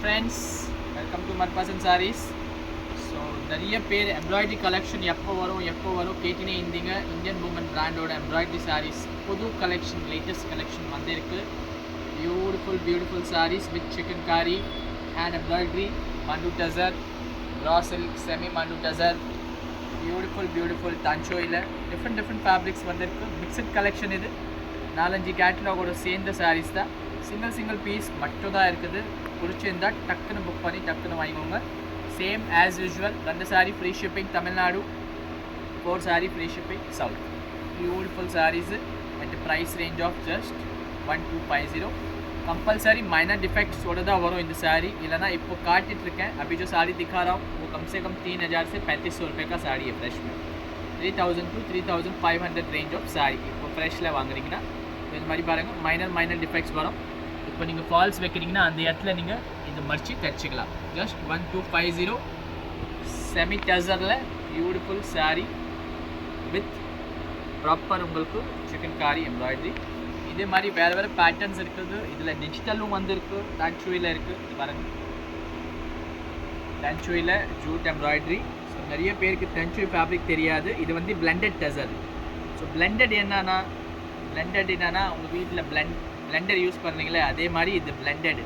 friends, welcome to Marpasan Sarees. So நிறைய பேர் embroidery collection எப்போ வரும் கேட்டினே இருந்தீங்க. இந்தியன் உமன் பிராண்டோட எம்ப்ராய்டரி சாரீஸ் புது கலெக்ஷன், லேட்டஸ்ட் கலெக்ஷன் வந்திருக்கு. பியூட்டிஃபுல் சாரீஸ் வித் சிக்கன் காரி, ஹேண்ட் எம்ப்ராய்டரி, மண்டு டசர், ரா சில்க், செமி மண்டு டசர், பியூட்டிஃபுல் தஞ்சோயில் டிஃப்ரெண்ட் ஃபேப்ரிக்ஸ் வந்திருக்கு. மிக்சட் கலெக்ஷன் இது. 4-5 கேட்டலாகோட சேர்ந்த சாரீஸ் தான். சிங்கிள் பீஸ் மட்டும் தான் இருக்குது. பிடிச்சிருந்தா டக்குன்னு புக் பண்ணி டக்குன்னு வாங்கிக்கோங்க. Same as usual 2 sari free shipping Tamil Nadu, 4 sari free shipping south. Beautiful saris at price range of just 1250. Compulsory minor डिफेक्ट्सोட தான் வரும் இந்த साड़ी. இல்லைனா இப்போ காட்டிட்டு இருக்கேன் अभी जो साड़ी दिखा रहा हूँ वो कम से कम 3000 से 3500 रुपये का साड़ी है. फ्रेश में 3000 to 3500 रेंज ऑफ साड़ी இப்போ ஃப்ரெஷ்ல வாங்குறீங்கன்னா இந்த மாதிரி பாருங்க மைனர் டிஃபெக்ட்ஸ் வரும். இப்போ நீங்கள் ஃபால்ஸ் வைக்கிறீங்கன்னா அந்த இடத்துல நீங்கள் இது மடிச்சு தைச்சிக்கலாம். ஜஸ்ட் 1250 செமி டசரில் பியூட்டிஃபுல் சாரீ வித் ப்ராப்பர் உங்களுக்கு சிக்கன் காரி எம்ப்ராய்டரி. இதே மாதிரி வேறு பேட்டர்ன்ஸ் இருக்குது. இதில் டிஜிட்டலும் வந்துருக்கு, டன்ச்சுவில் இருக்குது பாருங்கள். டன்ச்சுவில் ஜூட் எம்ப்ராய்டரி. ஸோ நிறைய பேருக்கு டன்ச்சு ஃபேப்ரிக் தெரியாது. இது வந்து பிளெண்டட் டசர். ஸோ பிளெண்டட் என்னன்னா உங்கள் வீட்டில் பிளெண்டர் யூஸ் பண்ணுறீங்களே அதே மாதிரி இது பிளெண்டட்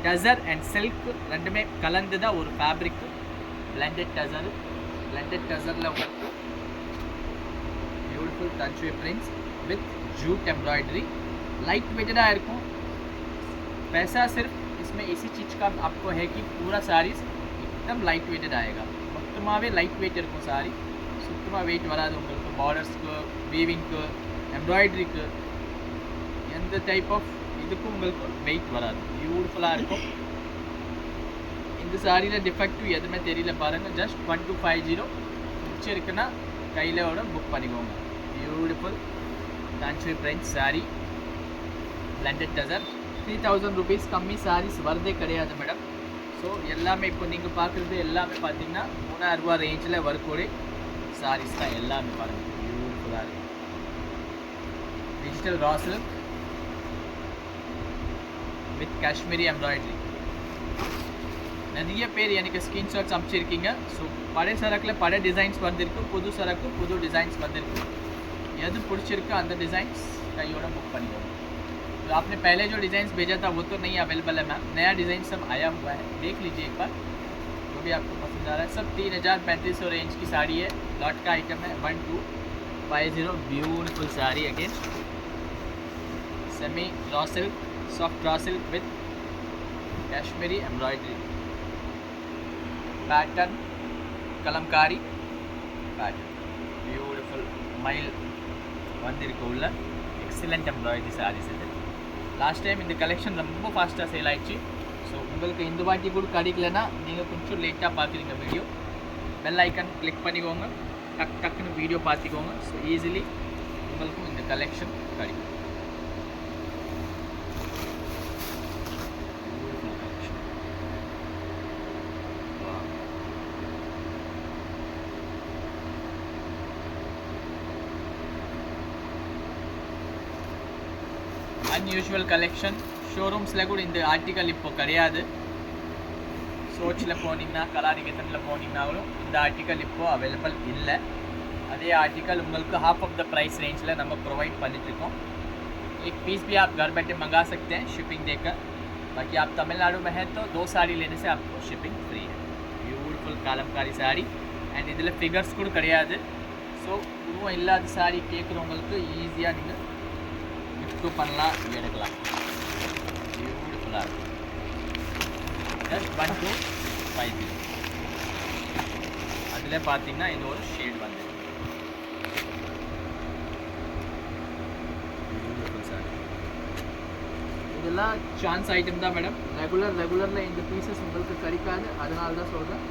டசர் அண்ட் சில்க் ரெண்டுமே கலந்து தான் ஒரு ஃபேப்ரிக். பிளெண்டட் டசரில் உங்களுக்கு பியூட்டிஃபுல் டன்ச்சு prints with jute embroidery. Light weighted இருக்கும். पैसा सिर्फ इसमें इसी चीज़ का आपको है कि पूरा सारीज एकदम लाइट वेटेड आएगा. மொத்தமாகவே லைட் வெயிட் இருக்கும் சாரி. சுத்தமாக வெயிட் வராது உங்களுக்கு. பார்டர்ஸ்க்கு, வீவிங்க்கு, எம்ப்ராய்டரிக்கு எந்த டைப் ஆஃப் இதுக்கும் உங்களுக்கு வெயிட் வராது. பியூட்டிஃபுல்லாக இருக்கும். இந்த சாரியில் டிஃபெக்டிவ் எதுவுமே தெரியல பாருங்கள். ஜஸ்ட் 1250 பிடிச்சிருக்குன்னா கையிலோட புக் பண்ணிக்கோங்க. பியூட்டிஃபுல் டான்ச்சு print sari blended tussar. 3000 rupees கம்மி சாரீஸ் வரதே கிடையாது மேடம். ஸோ எல்லாமே இப்போ நீங்கள் பார்க்குறது எல்லாமே பார்த்தீங்கன்னா 3000 ரூபா ரேஞ்சில் வரக்கூடிய சாரீஸ் தான் எல்லாமே பாருங்கள். பியூட்டிஃபுல்லாக இருக்கும். Digital raw silk with Kashmiri embroidery. நிறைய பேர் எனக்கு ஸ்க்ரீன்ஷாட்ஸ் அனுப்பிச்சிருக்கீங்க. ஸோ பழைய சரக்கில் பழைய டிசைன்ஸ் வந்திருக்கு, புது சரக்கு புது டிசைன்ஸ் வந்திருக்கு. यदि பிடிச்சிருக்கு அந்த डिज़ाइंस கையோட புக் பண்ணிக்கோங்க. तो आपने पहले जो डिज़ाइंस भेजा था वो तो नहीं अवेलेबल है मैम. नया डिज़ाइन सब आया हुआ है, देख लीजिए एक बार जो भी आपको पसंद आ रहा है. सब 3000-3500 रेंज की साड़ी है. लॉट का आइटम है 1250. Beautiful sari again semi raw silk, soft raw silk with Kashmiri embroidery pattern, Kalamkari pattern. Beautiful mile வந்திருக்கு உள்ள எக்ஸலண்ட் எம்ப்ராய்டரி சாரீஸ். இது லாஸ்ட் டைம் இந்த கலெக்ஷன் ரொம்ப ஃபாஸ்ட்டாக சேல் ஆயிடுச்சு. ஸோ உங்களுக்கு இந்த வாட்டி கூட கிடைக்கலன்னா நீங்கள் கொஞ்சம் லேட்டாக பார்க்குறீங்க வீடியோ. பெல் ஐக்கன் கிளிக் பண்ணிக்கோங்க, டக்குன்னு வீடியோ பார்த்துக்கோங்க. ஸோ ஈஸிலி உங்களுக்கும் இந்த கலெக்ஷன் கிடைக்கும். Unusual collection. ஷோரூம்ஸில் கூட இந்த ஆர்டிக்கல் இப்போ கிடையாது. சோச்சில் போனீங்கன்னா, கலாநிகேதனில் போனீங்கன்னாலும் இந்த ஆர்டிக்கல் இப்போது அவைலபிள் இல்லை. அதே ஆர்டிக்கल உங்களுக்கு half of the price range நம்ம प्रोवाइड பண்ணிட்டுருக்கோம். एक पीस भी आप घर बैठे मंगा सकते हैं शिपिंग देकर. बाकी आप तमिलनाडु में हैं तो 2 साड़ी लेने से आपको शिपिंग फ्री है. ब्यूटीफुल कालमकारी साड़ी அண்ட் இதில் ஃபிகர்ஸ் கூட கிடையாது. ஸோ உருவம் இல்லாத சாரி கேட்குறவங்களுக்கு ஈஸியாக நீங்கள் கிஃப்ட் பண்ணலாம், எடுக்கலாம். பியூட்டிஃபுல்லாக இருக்கும். ஜஸ்ட் 1250. அதில் பார்த்தீங்கன்னா இது ஒரு ஷேட் வந்து பியூட்டிஃபுல் சாரி. இதெல்லாம் சான்ஸ் ஐட்டம் தான் மேடம். ரெகுலரில் இந்த பீசஸ் உங்களுக்கு கிடைக்காது. அதனால தான் சொல்கிறேன்.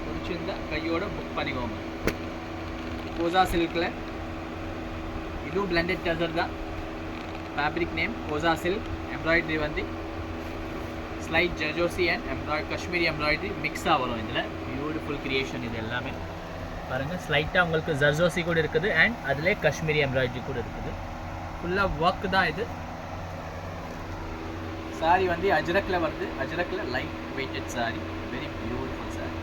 பிடிச்சிருந்தா கையோட புக் பண்ணிக்கோங்க. கோசா சில்கில் இதுவும் பிளெண்டட் டசர் தான். फैब्रिक नेम कोजा सिल्क. एम्ब्रॉयडरी வந்து slight zardozi and Kashmiri embroidery மிக்ஸாக வரும். இதில் பியூட்டிஃபுல் கிரியேஷன். இது எல்லாமே பாருங்கள். ஸ்லைட்டாக உங்களுக்கு ஜர்ஜோசி கூட இருக்குது அண்ட் அதிலே காஷ்மீரி எம்ப்ராய்டரி கூட இருக்குது. ஃபுல்லாக ஒர்க் தான் இது. சாரி வந்து அஜ்ரக்கில் வருது. அஜ்ரக்கில் light weighted sari, very beautiful sari.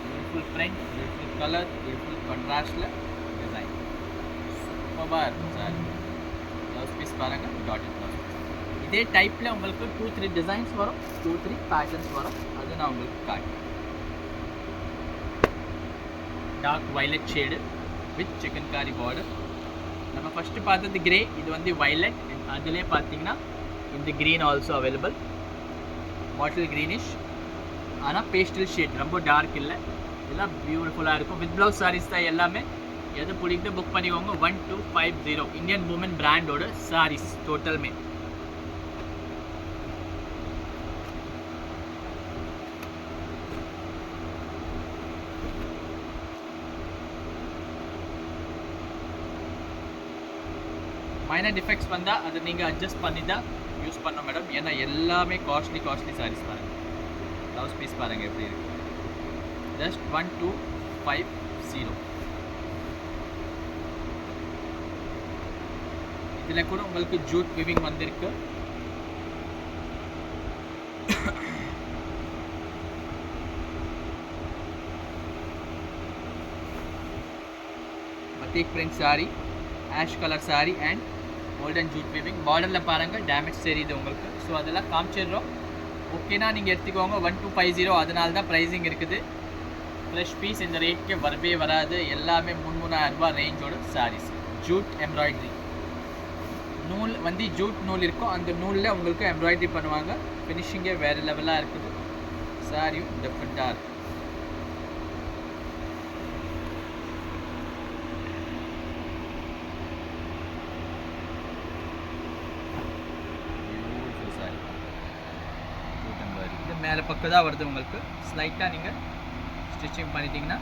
Beautiful print, beautiful colour, beautiful கான்ட்ராஸ்டில் டிசைன், சூப்பராக இருக்கும் சாரி. ப்ளவுஸ் பீஸ் பாருங்கள், டாட்டட் ப்ளவுஸ் பீஸ். இதே டைப்பில் உங்களுக்கு 2-3 டிசைன்ஸ் வரும், 2-3 பேட்டர்ன்ஸ் வரும். அது நான் உங்களுக்கு காட்டுறேன். Dark violet shade with chikankari border. நம்ம ஃபஸ்ட்டு பார்த்தது கிரே, இது வந்து வயலட். அதிலே பார்த்தீங்கன்னா இந்த green also available, bottle greenish. ஆனால் பேஸ்டல் ஷேட், ரொம்ப டார்க் இல்லை. இதெல்லாம் பியூட்டிஃபுல்லாக இருக்கும். வித் ப்ளவுஸ் சாரீஸ் தான் எல்லாமே. எது பிடிக்குது புக் பண்ணிக்கோங்க. 1250 இந்தியன் உமன் பிராண்டோட சாரீஸ் டோட்டல்மே. மைனர் டிஃபெக்ட்ஸ் வந்தால் அதை நீங்கள் அட்ஜஸ்ட் பண்ணி தான் யூஸ் பண்ணோம் மேடம். ஏன்னா எல்லாமே காஸ்ட்லி சாரீஸ் பாருங்கள். ப்ளவுஸ் பீஸ் பாருங்கள் எப்படி இருக்குது. ஜஸ்ட் 1250. இதில் கூட உங்களுக்கு ஜூட் விவிங் வந்திருக்கு. Batik print sari, ash colour sari and golden jute weaving. பார்டரில் பாருங்கள் டேமேஜ் தெரியுது உங்களுக்கு. ஸோ அதெல்லாம் காமிச்சிடுறோம். ஓகேனா நீங்கள் எடுத்துக்கோங்க. 1250. அதனால தான் ப்ரைஸிங் இருக்குது. ஃப்ரெஷ் பீஸ் இந்த ரேட்க்கு வரவே வராது. எல்லாமே 3000 ரூபாய் ரேஞ்சோட சாரீஸ். ஜூட் எம்ப்ராய்டரி நூல் வந்து ஜூட் நூல் இருக்கும். அந்த நூலில் உங்களுக்கு எம்ப்ராய்டரி பண்ணுவாங்க. ஃபினிஷிங்கே வேறு லெவலாக இருக்குது. சாரியும் டிஃப்ரெண்ட்டாக இருக்குது. மேலே பக்கம் தான் வருது உங்களுக்கு. ஸ்லைட்டாக நீங்கள் ஸ்டிச்சிங் பண்ணிட்டீங்கன்னா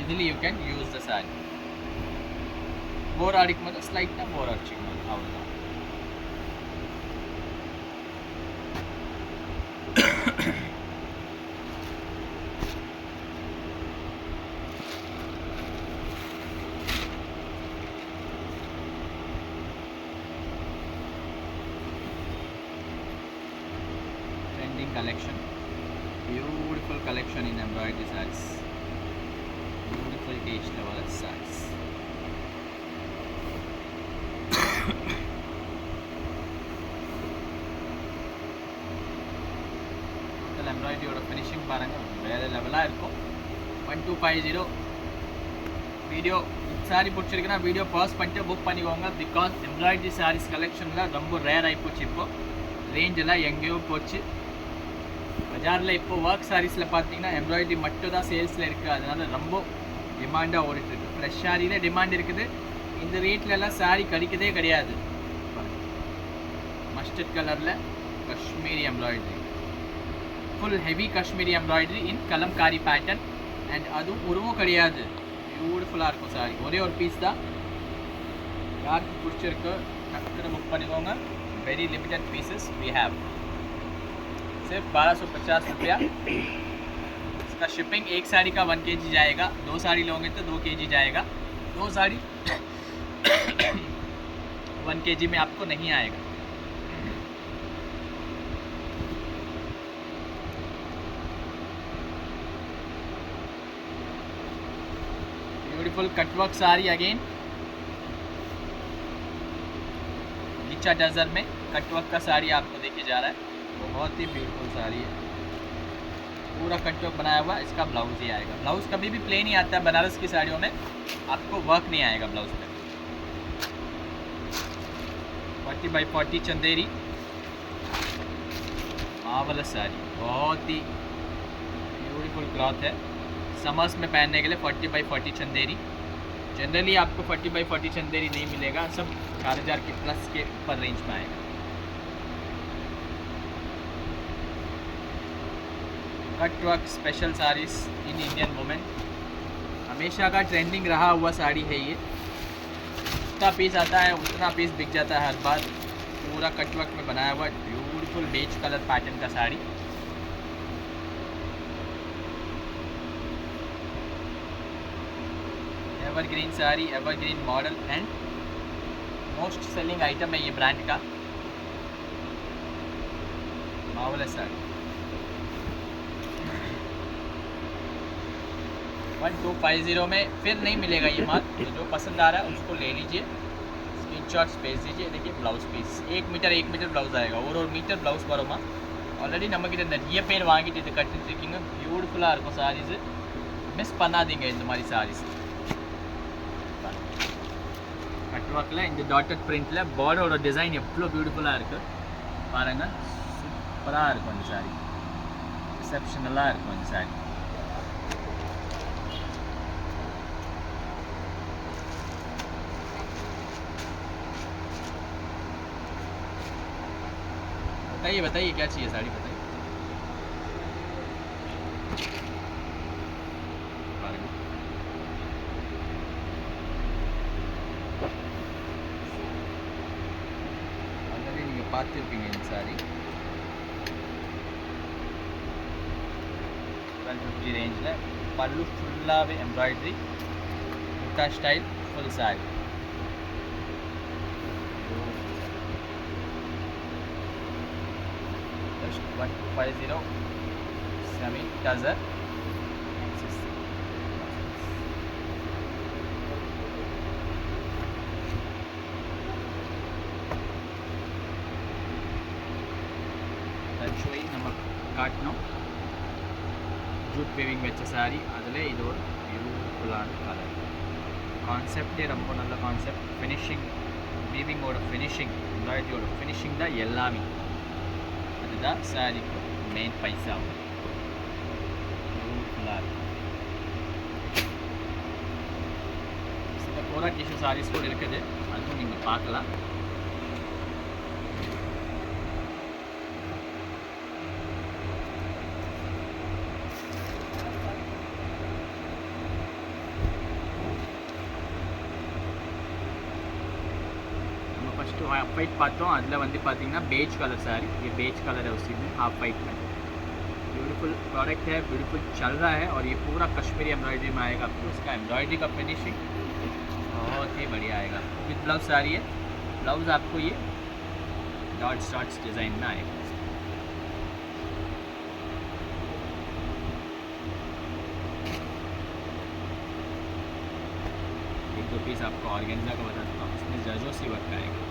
இதில் you can use the sari. Bore அடிக்கும் போது ஸ்லைட்டாக போர் அடிச்சிக்கணும், அவ்வளோதான். Collection, beautiful collection in embroidery sarees, beautiful taste level sarees. total embroidery oda finishing பாருங்க வேற லெவலா இருக்கும். 1250 வீடியோ சாரி பிடிச்சிருக்குன்னா வீடியோ பாஸ் பண்ணிட்டு புக் பண்ணிக்கோங்க. பிகாஸ் எம்ப்ராய்டரி சாரீஸ் கலெக்ஷனில் ரொம்ப ரேர் ஆகிப்போச்சு. இப்போ ரேஞ்செல்லாம் எங்கேயோ போச்சு. பஜாரில் இப்போ ஒர்க் சாரீஸில் பார்த்தீங்கன்னா எம்ப்ராய்டரி மட்டும் தான் சேல்ஸில் இருக்குது. அதனால் ரொம்ப டிமாண்டாக ஓடிட்டுருக்கு. ஃப்ரெஷ் சாரியில் டிமாண்ட் இருக்குது. இந்த ரேட்லலாம் சாரீ கிடைக்கதே கிடையாது. மஸ்டர்ட் கலரில் Kashmiri embroidery, full heavy Kashmiri embroidery in Kalamkari pattern. And அதுவும் உருவம் கிடையாது. பியூட்டிஃபுல்லாக இருக்கும் சாரி. ஒரே ஒரு பீஸ் தான். யாருக்கு பிடிச்சிருக்கு டக்குன்னு புக் பண்ணிக்கோங்க. Very limited pieces we have. सिर्फ 1250 रुपया इसका शिपिंग. एक साड़ी का 1 kg जाएगा. 2 साड़ी लोगे तो 2 kg जाएगा. 2 साड़ी 1 kg में आपको नहीं आएगा. Beautiful cutwork sari again. नीचा डजर में कटवर्क का साड़ी आपको देखे जा रहा है. बहुत ही ब्यूटीफुल साड़ी है. पूरा कटवर्क बनाया हुआ. इसका ब्लाउज ही आएगा. ब्लाउज कभी भी प्लेन ही आता है. बनारस की साड़ियों में आपको वर्क नहीं आएगा ब्लाउज पे. 40x40 Chanderi marvellous sari. बहुत ही ब्यूटीफुल क्लॉथ है. समर्स में पहनने के लिए 40x40 चंदेरी. जनरली आपको 40x40 चंदेरी नहीं मिलेगा. सब 4000 के प्लस के ऊपर रेंज में आएगा. Cut work special saris in Indian women. हमेशा का ट्रेंडिंग रहा हुआ साड़ी है ये. जितना पीस आता है उतना पीस बिक जाता है हर बार. पूरा कट वर्क में बनाया हुआ ब्यूटीफुल बेज कलर पैटर्न का sari. Evergreen sari, evergreen model and most selling item है ये ब्रांड का। मार्वेलस साड़ी 1250 में फिर नहीं मिलेगा ये माल। तो जो पसंद आ रहा है उसको ले लीजिए, स्क्रीनशॉट्स भेज दीजिए। देखिए ब्लाउज पीस 1 मीटर ब्लाउज आएगा, ஒரு மீட்டர் ப்ளவுஸ் வருமா। ஆல்ரெடி நம்மக்கிட்ட நிறைய பேர் வாங்கிட்டு இது கட்டிட்டு இருக்கீங்க, பியூட்டிஃபுல்லாக இருக்கும் சாரீஸு, மிஸ் பண்ணாதீங்க இந்த மாதிரி சாரீஸ்। கட் ஒர்க்கில் இந்த டாட்டட் பிரிண்டில் பார்டரோட டிசைன் எவ்வளோ பியூட்டிஃபுல்லாக இருக்குது பாருங்கள், சூப்பராக இருக்கும் இந்த சாரீ, எக்ஸப்ஷனலாக இருக்கும் இந்த சாரீ। बताइए बताइए क्या चाहिए साड़ी बताइए। ऑलरेडी நீங்கள் பார்த்துருப்பீங்க இந்த சாரி 1250 ரேஞ்சில், பல்லு ஃபுல்லாகவே எம்ப்ராய்டரி, புட்டா style, full sorry. Just 1250 semi tazzer, showing நம்ம காட்டணும் ஜூட் வீவிங் வச்ச சாரி, அதில் இது ஒரு பியூட்டிஃபுல்லான கலர் கான்செப்டே ரொம்ப நல்ல கான்செப்ட்। ஃபினிஷிங் வீவிங்கோட ஃபினிஷிங், எம்ப்ராய்டரியோட ஃபினிஷிங் தான் எல்லாமே, அதுதான் சாரிக்கு மெயின் பைசா। பியூட்டிஃபுல்லாக இருக்கும்। சில கோரா டிஷ்யூ சாரீஸ் கூட இருக்குது, அதுவும் நீங்கள் பார்க்கலாம்। फर्स्ट हाफ वाइट பார்த்தோம், அதில் வந்து பார்த்தீங்கன்னா बेज कलर साड़ी, ये बेज कलर है उसी में हाफ वाइट में। ब्यूटीफुल प्रोडक्ट है, ब्यूटीफुल चल रहा है, और ये पूरा कश्मीरी एम्ब्रॉयडरी में आएगा आपको। उसका एम्ब्रॉयडरी का फिनिशिंग बहुत ही बढ़िया आएगा। विद ब्लाउज साड़ी है, ब्लाउज आपको ये डॉट्स डिज़ाइन में आएगा। एक दो पीस आपको ऑर्गेन्जा का बता देता हूँ, इसमें जर्दोसी वर्क आएगा,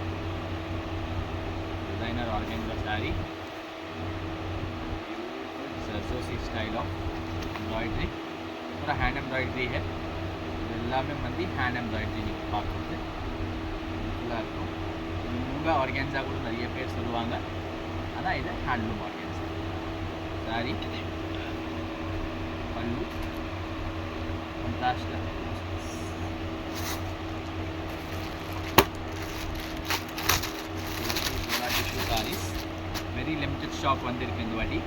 designer organza sari, zardozi style of embroidery, पूरा हैंड एम्ब्रॉयडरी है। எல்லாமே வந்து ஹேண்ட் எம்ப்ராய்டரி நீங்கள் பார்க்குறது ஃபுல்லாக இருக்கும்। மூங்கா ஆர்கேன்ஸா கூட நிறைய பேர் சொல்லுவாங்க, ஆனால் இது ஹேண்ட்லூம் ஆர்கேன்ஸா சாரி। பல்லு contrast sarees, very limited stock வந்திருக்கு இந்த வாட்டி।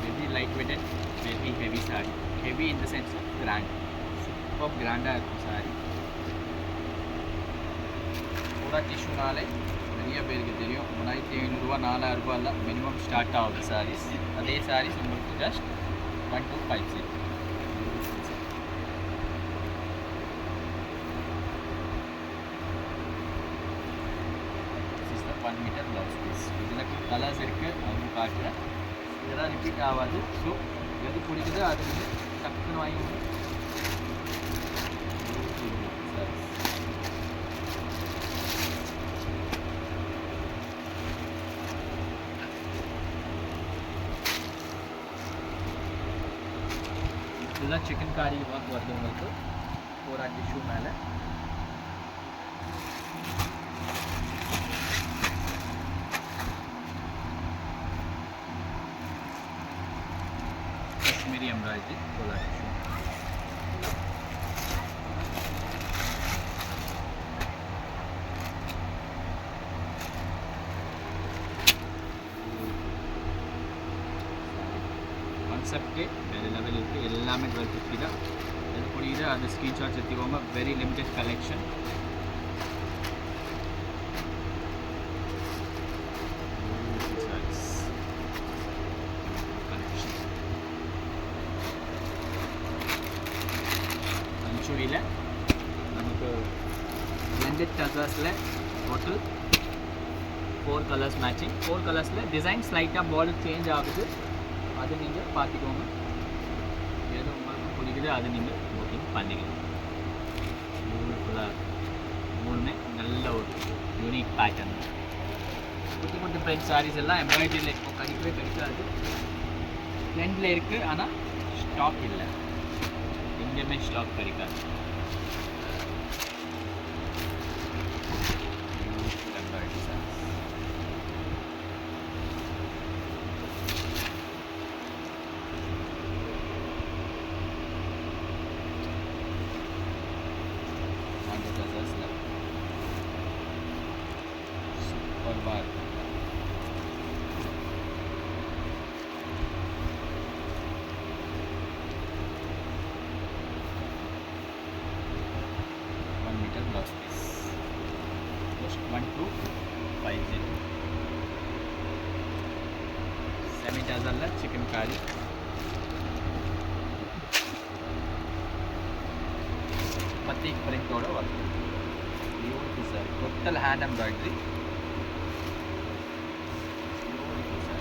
very lightweighted, very heavy saree, heavy in the sense of grand, super grand இருக்கும் saree। பூரா டிஷ்யூனாலே நிறைய பேருக்கு தெரியும், 3500 4000 ரூபாயில் மினிமம் ஸ்டார்ட் ஆகுது சாரீஸ்। அதே சாரீஸ் உங்களுக்கு just 1250। One metre blouse piece इतना कलर्स அது காட்டுறேன், இதெல்லாம் ரிப்பீட் ஆகாது। ஸோ எது பிடிக்குதோ அது வந்து டக்குன்னு வாங்கி இதெல்லாம் சிக்கன் காரி ஒர்க் வருது உங்களுக்கு பூரா டிஷ்யூ மேலே। कश्मीरी एम्ब्रॉयडरी पूरा टिश्यू, கான்செப்ட் வேறு லெவல் இருக்குது, எல்லாமே 1250 தான்। எது புரியுது அது ஸ்க்ரீன்ஷாட்ஸ் எடுத்துக்கோங்க, வெரி லிமிடெட் கலெக்ஷன்। பச்சோடியில் நமக்கு பிளெண்டட் டசர்ஸில் டோட்டல் 4 கலர்ஸ் மேட்சிங். 4 கலர்ஸில் டிசைன் ஸ்லைட்டாக பார்டர் சேஞ்ச் ஆகுது, அது நீங்கள் பார்த்துக்கோங்க. எது உங்களுக்கு பிடிக்குது அது நீங்கள் புக்கிங் பண்ணிக்கலாம். பியூட்டிஃபுல்லாக மூணுமே நல்ல ஒரு யூனிக் பேட்டர்ன். குட்டி குட்டி பிரிண்ட் சாரீஸ் எல்லாம் எம்ப்ராய்டரியில் இருக்கும், கிடைக்கவே கிடைக்காது. ட்ரெண்டில் இருக்குது, ஆனால் ஸ்டாக் இல்லை, எங்கேயுமே ஸ்டாக் கிடைக்காது. எம்ப்ராய்டரி சாரீஸ் சூப்பர்பாக இருக்குது. Blouse piece, just 1250. Semi tassel chicken curry, batik print oda work, beautiful sir, total hand embroidery, beautiful sir.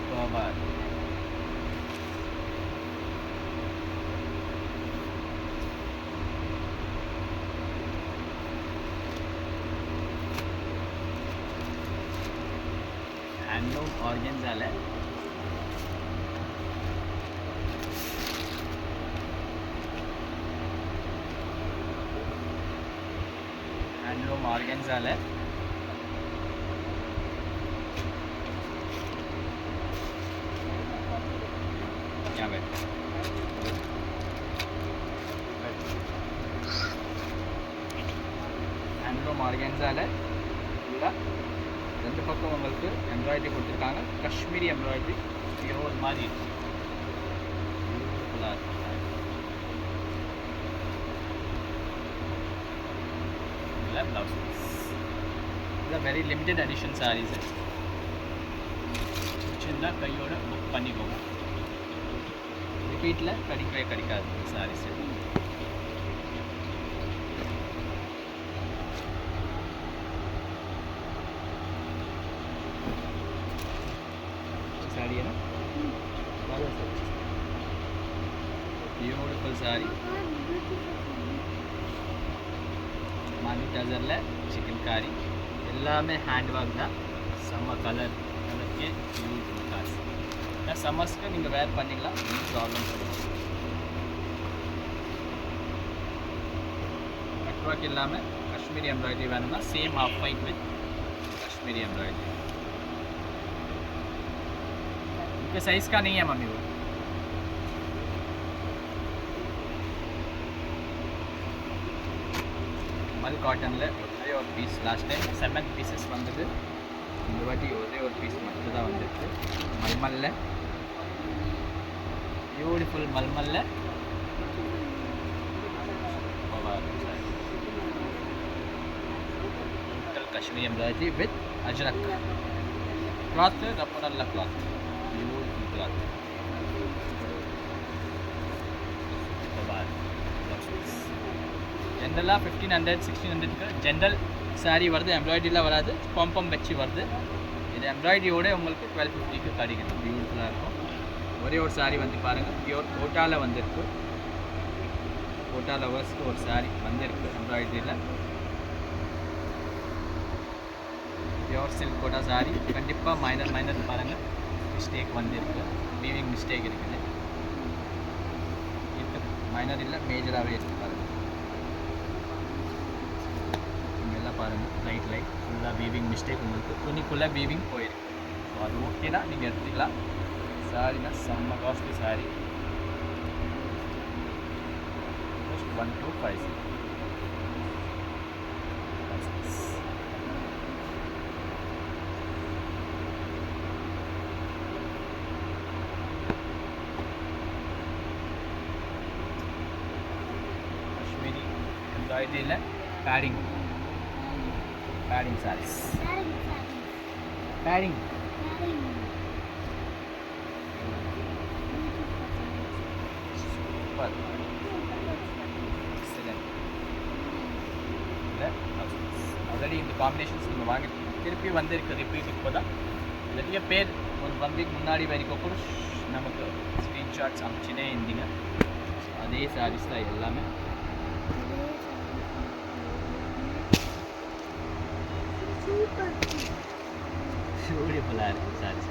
Superb. Handloom organza है, हैंडलूम ऑर्गेन्जा है. क्या बैठ हैंडलूम ऑर्गेन्जा है. ரெண்டு பக்கம் உங்களுக்கு எம்ப்ராய்டரி கொடுத்துருக்காங்க, காஷ்மீரி எம்ப்ராய்டரி பியூர் மாதிரி பியூட்டிஃபுல்லாக இருக்கும். இல்லை ப்ளவுஸ் பீஸ், இதில் வெரி லிமிட்டட் எடிஷன் சாரீஸு, சின்ன கையோட புக் பண்ணிக்கோங்க. ரிப்பீட்டில் கிடைக்கவே கிடைக்காது சாரீஸு. साड़ी है ना, ब्यूटिफुल साड़ी, मानी टजर चिकन कारी எல்லாமே ஹேண்ட் ஒர்க் தான். செம்ம கலர் கலருக்கு பியூட்டிஃபுல் காசு. சம்மர்ஸ்க்கு நீங்கள் வேர் பண்ணிக்கலாம், ஒன்றும் ப்ராப்ளம் கிடையாது. கட் ஒர்க் இல்லாமல் காஷ்மீரி எம்ப்ராய்டரி வேணும்னா same off white with Kashmiri embroidery. इसके साइज का नहीं है मम्मी वो. மல் காட்டனில் ஒரே ஒரு பீஸ், லாஸ்ட் டைம் 7 பீசஸ் வந்தது, இந்த வாட்டி ஒரே ஒரு பீஸ் மட்டும் தான் வந்துருக்கு. மல்மல்ல பியூட்டிஃபுல் மல்மல்ல Kashmiri embroidery with Ajrak cloth, रपनल्ला क्लॉथ, ब्यूटीफुल क्लॉथ. जनरलाக 1500-1600 ஜென்ரல் சாரீ வருது, எம்ப்ராய்டரியில் வராது, பம்பம் வச்சு வருது. இது எம்ப்ராய்டரியோட உங்களுக்கு 1250க்கு கிடைக்குது. பியூட்டிஃபுல்லாக இருக்கும். ஒரே ஒரு சாரீ வந்து பாருங்கள், பியூர் கோட்டாவில் வந்திருக்கு. கோட்டா லவர்ஸ்க்கு ஒரு சாரீ வந்திருக்கு எம்ப்ராய்டரியில், பியூர் சில்க் கோட்டா சாரீ. கண்டிப்பாக மைனர் பாருங்கள், மிஸ்டேக் வந்திருக்கு, வீவிங் மிஸ்டேக் இருக்குது. இது மைனர் இல்லை, மேஜராகவே இருக்குது பாருங்கள். இங்கெல்லாம் பாருங்கள், லைட் ஃபுல்லாக வீவிங் மிஸ்டேக் உங்களுக்கு துணிக்குள்ளே வீவிங் போயிருக்கு. ஸோ அது ஓகேனா நீங்கள் எடுத்துக்கலாம். சாரீனா செம்ம காஸ்ட்லி சாரீ, 1250. காஷ்மீரி எம்ப்ராய்டரியில் பேடிங் சாரீஸ், பேடிங் காம்பினேஷன்ஸ் நீங்கள் வாங்கி திருப்பி வந்திருக்கு ரிப்பீட் இப்போ தான் நிறைய பேர் ஒரு 1 வீக் முன்னாடி வரைக்கும் கூட நமக்கு ஸ்க்ரீன்ஷாட்ஸ் அனுப்பிச்சுனே இருந்தீங்க. அதே சாரீஸ் தான் எல்லாமே. பியூட்டிஃபுல்லாக இருக்குது saris.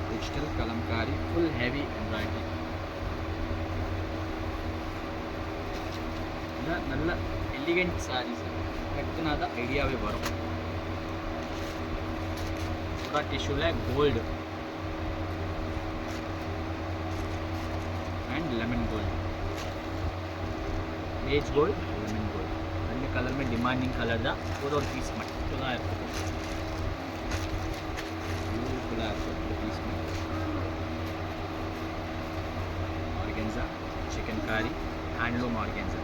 Digital Kalamkari full heavy embroidery நல்ல எலிகென்ட் சாரீஸ் கட்டினா தான் ஐடியாவே வரும். பூரா டிஷ்யூவில் gold and lemon gold, beige gold lemon gold ரெண்டு கலருமே டிமாண்டிங் கலர் தான். ஒரு பீஸ் மட்டும் தான் இருக்குது. பியூட்டிஃபுல்லாக இருக்குது ஒரு பீஸ் மட்டும். Organza chikankari handloom organza.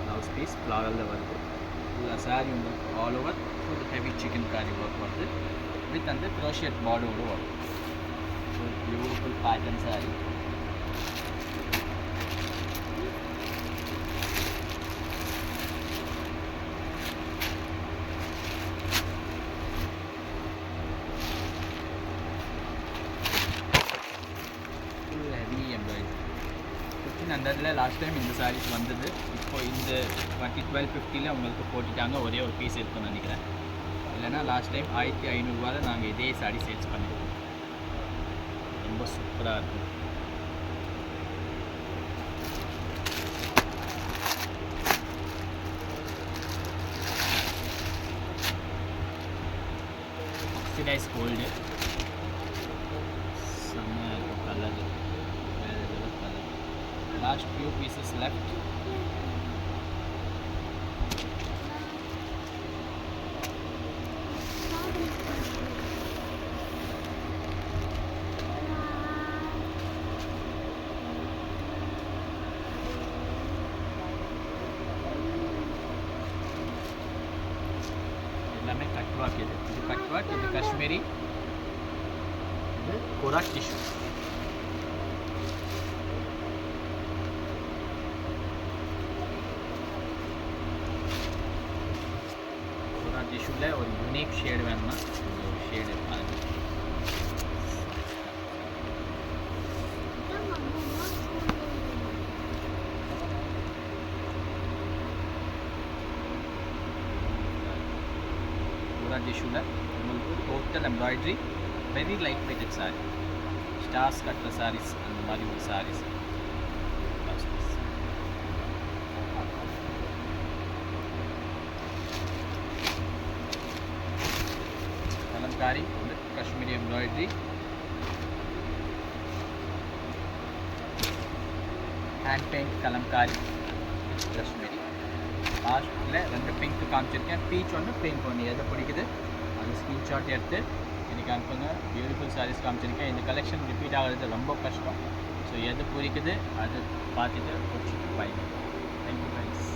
Blouse piece floral work sari all over full heavy chikankari work work with अंदर crochet border work. Beautiful pattern sari. Full heavy embroidery 1500 last time இந்த சாரீஸ் வந்தது. இப்போ இந்த 1250 உங்களுக்கு போட்டுட்டாங்க. ஒரே ஒரு பீஸ் இருக்குன்னு நினைக்கிறேன். இல்லைனா லாஸ்ட் டைம் 1500 நாங்கள் இதே சாரீ சேல்ஸ் பண்ணியிருக்கோம். ரொம்ப சூப்பராக இருக்கும். ஆக்சிடைஸ் கோல்டு செம்ம colour. Last few pieces left. எல்லாமே கட்வாக். இது கட்வாக், இது காஷ்மீரி, இது கோராக் டிஷ்யூ. டிஷ்யூவில் ஒரு யூனிக் ஷேடு வேணும்னா ஒரு ஷேடு பாருங்க. பூரா டிஷ்யூவில் உங்களுக்கு total embroidery, very light weighted sari, stars கட்டுற சாரீஸ் அந்த மாதிரி ஒரு saris. Kalamkari with Kashmiri embroidery, hand paint Kalamkari with Kashmiri. லாஸ்ட்டில் 2 பிங்க் காமிச்சிருக்கேன். பீச் ஒன்று பிங்க் ஒன்று எது பிடிக்குது அது ஸ்க்ரீன்ஷாட் எடுத்து எனக்கு அனுப்புங்க. பியூட்டிஃபுல் சாரீஸ் காமிச்சிருக்கேன். இந்த கலெக்ஷன் ரிப்பீட் ஆகிறது ரொம்ப கஷ்டம். ஸோ எது பிடிக்குது அது பார்த்துட்டு பிடிச்சிட்டு பாருங்க. Thank you friends.